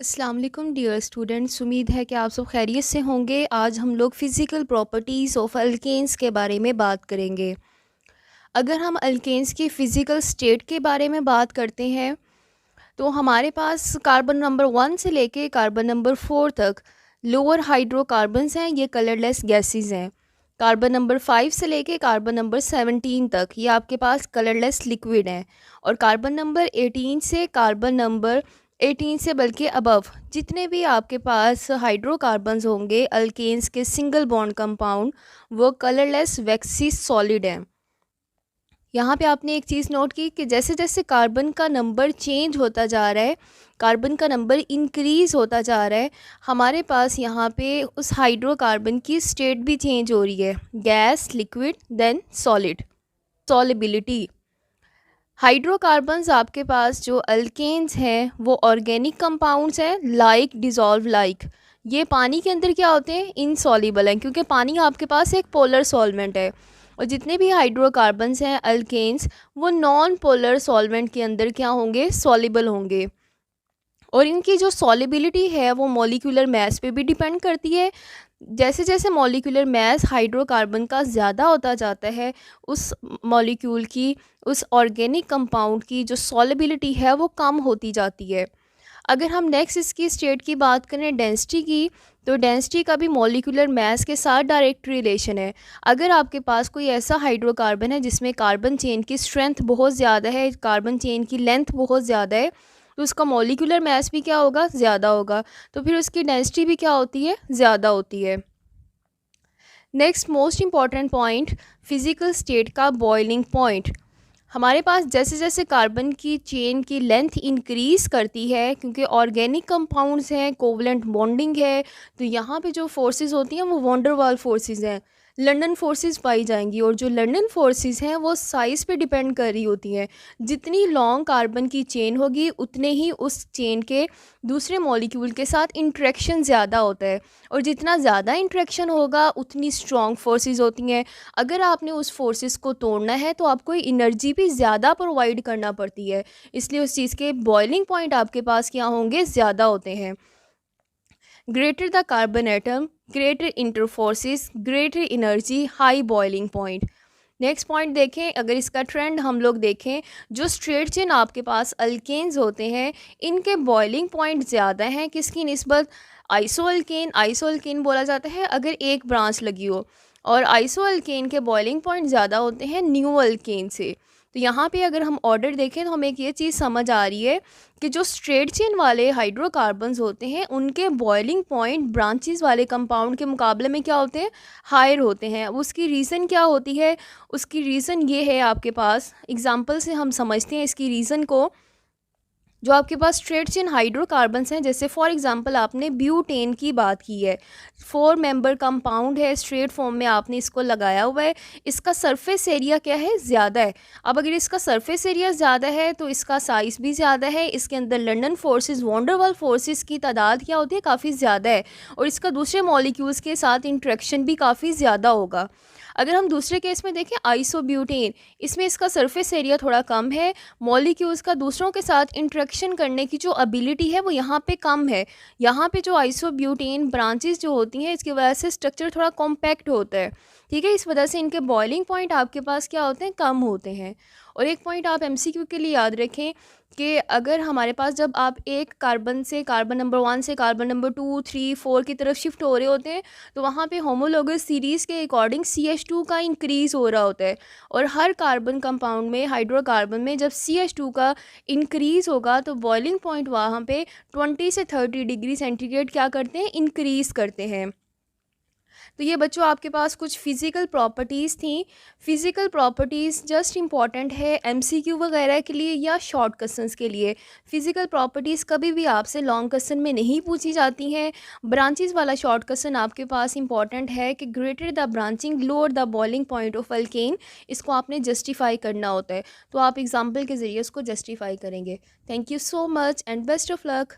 अस्सलाम वालेकुम dear students, उम्मीद है कि आप सब खैरियत से होंगे। आज हम लोग फ़िज़िकल प्रॉपर्टीज़ ऑफ अल्केन्स के बारे में बात करेंगे। अगर हम अल्केन्स की फ़िज़िकल स्टेट के बारे में बात करते हैं तो हमारे पास कार्बन नंबर 1 से लेके कार्बन नंबर 4 तक लोअर हाइड्रोकार्बन्स हैं, ये कलरलेस गैसेस हैं। कार्बन नंबर 5 से लेके कार्बन नंबर 17 तक ये आपके पास कलरलेस लिक्विड हैं। और कार्बन नंबर 18 से कार्बन नंबर 18 से बल्कि अबव जितने भी आपके पास हाइड्रोकार्बन्स होंगे अल्केन्स के सिंगल बॉन्ड कंपाउंड, वो कलरलेस वैक्सी सॉलिड हैं। यहाँ पे आपने एक चीज़ नोट की कि जैसे जैसे कार्बन का नंबर चेंज होता जा रहा है, कार्बन का नंबर इंक्रीज़ होता जा रहा है, हमारे पास यहाँ पे उस हाइड्रोकार्बन की स्टेट भी चेंज हो रही है, gas, liquid, then solid. Solubility, hydrocarbons आपके पास जो अल्केन्स हैं वो ऑर्गेनिक कंपाउंड्स हैं, लाइक डिज़ोल्व लाइक। ये पानी के अंदर क्या होते हैं, इनसॉल्युबल हैं, क्योंकि पानी आपके पास एक पोलर सॉल्वेंट है। और जितने भी हाइड्रोकार्बन्स हैं अल्केन्स, वो नॉन पोलर सॉल्वेंट के अंदर क्या होंगे, सॉल्युबल होंगे। और इनकी जो सॉलिबिलिटी है वो मॉलिक्यूलर मैस पे भी डिपेंड करती है। जैसे जैसे मॉलिक्यूलर मैस हाइड्रोकार्बन का ज़्यादा होता जाता है, उस मॉलिक्यूल की, उस ऑर्गेनिक कंपाउंड की जो सॉलिबिलिटी है वो कम होती जाती है। अगर हम नेक्स्ट इसकी स्टेट की बात करें डेंसिटी की, तो डेंसिटी का भी मॉलिक्यूलर मैस के साथ डायरेक्ट रिलेशन है। अगर आपके पास कोई ऐसा हाइड्रोकार्बन है जिसमें कार्बन चेन की स्ट्रेंथ बहुत ज़्यादा है, कार्बन चेन की लेंथ बहुत ज़्यादा है, तो उसका मॉलिक्यूलर मैस भी क्या होगा, ज़्यादा होगा। तो फिर उसकी डेंसिटी भी क्या होती है, ज़्यादा होती है। Next most important point, physical state का बॉइलिंग पॉइंट। हमारे पास जैसे जैसे कार्बन की चेन की लेंथ इंक्रीज़ करती है, क्योंकि ऑर्गेनिक कंपाउंड्स हैं, कोवलेंट बॉन्डिंग है, तो यहाँ पे जो फोर्सेस होती हैं वो वॉन्डरवाल फोर्सेस हैं, लंदन फोर्सेस पाई जाएंगी। और जो लंदन फोर्सेस हैं वो साइज़ पे डिपेंड कर रही होती हैं। जितनी लॉन्ग कार्बन की चेन होगी उतने ही उस चेन के दूसरे मॉलिक्यूल के साथ इंटरेक्शन ज़्यादा होता है, और जितना ज़्यादा इंटरेक्शन होगा उतनी स्ट्रॉन्ग फोर्सेस होती हैं। अगर आपने उस फोर्सेस को तोड़ना है तो आपको एनर्जी भी ज़्यादा प्रोवाइड करना पड़ती है, इसलिए उस चीज़ के बॉइलिंग पॉइंट आपके पास क्या होंगे, ज़्यादा होते हैं। Greater the carbon atom, greater interforces, greater energy, high boiling point. Next point देखें, अगर इसका ट्रेंड हम लोग देखें, जो स्ट्रेट चेन आपके पास अल्केन्स होते हैं इनके बॉइलिंग पॉइंट ज़्यादा हैं किसकी निस्बत, आइसोअल्केन बोला जाता है अगर एक ब्रांच लगी हो, और आइसोअल्केन के बॉइलिंग पॉइंट ज़्यादा होते हैं न्यू अल्केन से। तो यहाँ पे अगर हम ऑर्डर देखें तो हमें एक ये चीज़ समझ आ रही है कि जो स्ट्रेट चेन वाले हाइड्रोकार्बन्स होते हैं उनके बॉइलिंग पॉइंट ब्रांचेस वाले कंपाउंड के मुकाबले में क्या होते हैं, हायर होते हैं। उसकी रीज़न क्या होती है, उसकी रीज़न ये है, आपके पास एग्जांपल से हम समझते हैं इसकी रीज़न को। जो आपके पास स्ट्रेट चेन हाइड्रोकार्बन्स हैं, जैसे फॉर एग्जांपल आपने ब्यूटेन की बात की है, 4 मेंबर कंपाउंड है, स्ट्रेट फॉर्म में आपने इसको लगाया हुआ है, इसका सरफेस एरिया क्या है, ज़्यादा है। अब अगर इसका सरफेस एरिया ज़्यादा है तो इसका साइज़ भी ज़्यादा है, इसके अंदर लंदन फोर्सेस, वॉन्डरवाल फोर्सेस की तादाद क्या होती है, काफ़ी ज़्यादा है, और इसका दूसरे मॉलिक्यूल्स के साथ इंट्रैक्शन भी काफ़ी ज़्यादा होगा। अगर हम दूसरे केस में देखें आइसोब्यूटेन, इसमें इसका सरफेस एरिया थोड़ा कम है, मॉलिक्यूल्स का दूसरों के साथ इंटरेक्शन करने की जो एबिलिटी है वो यहाँ पे कम है। यहाँ पे जो आइसोब्यूटेन ब्रांचेस जो होती हैं इसकी वजह से स्ट्रक्चर थोड़ा कॉम्पैक्ट होता है, ठीक है, इस वजह से इनके बॉइलिंग पॉइंट आपके पास क्या होते हैं, कम होते हैं। और एक पॉइंट आप एमसीक्यू के लिए याद रखें कि अगर हमारे पास जब आप एक कार्बन से कार्बन नंबर 1 से कार्बन नंबर 2, 3, 4 की तरफ शिफ्ट हो रहे होते हैं, तो वहाँ पे होमोलोगस सीरीज़ के अकॉर्डिंग CH2 का इंक्रीज़ हो रहा होता है। और हर कार्बन कंपाउंड में, हाइड्रोकार्बन में जब CH2 का इंक्रीज़ होगा तो बॉइलिंग पॉइंट वहाँ पे 20 से 30 डिग्री सेंटीग्रेड क्या करते हैं, इंक्रीज़ करते हैं। तो ये बच्चों आपके पास कुछ फ़िज़िकल प्रॉपर्टीज़ थी। फ़िज़िकल प्रॉपर्टीज़ जस्ट इम्पॉर्टेंट है MCQ वगैरह के लिए या शॉर्ट क्वेश्चंस के लिए। फ़िज़िकल प्रॉपर्टीज़ कभी भी आपसे लॉन्ग क्वेश्चन में नहीं पूछी जाती हैं। ब्रांचेस वाला शॉर्ट क्वेश्चन आपके पास इंपॉर्टेंट है कि greater the branching lower the boiling point of alkane, इसको आपने जस्टिफाई करना होता है, तो आप एग्जाम्पल के ज़रिए उसको जस्टिफाई करेंगे। Thank you so much and best of luck.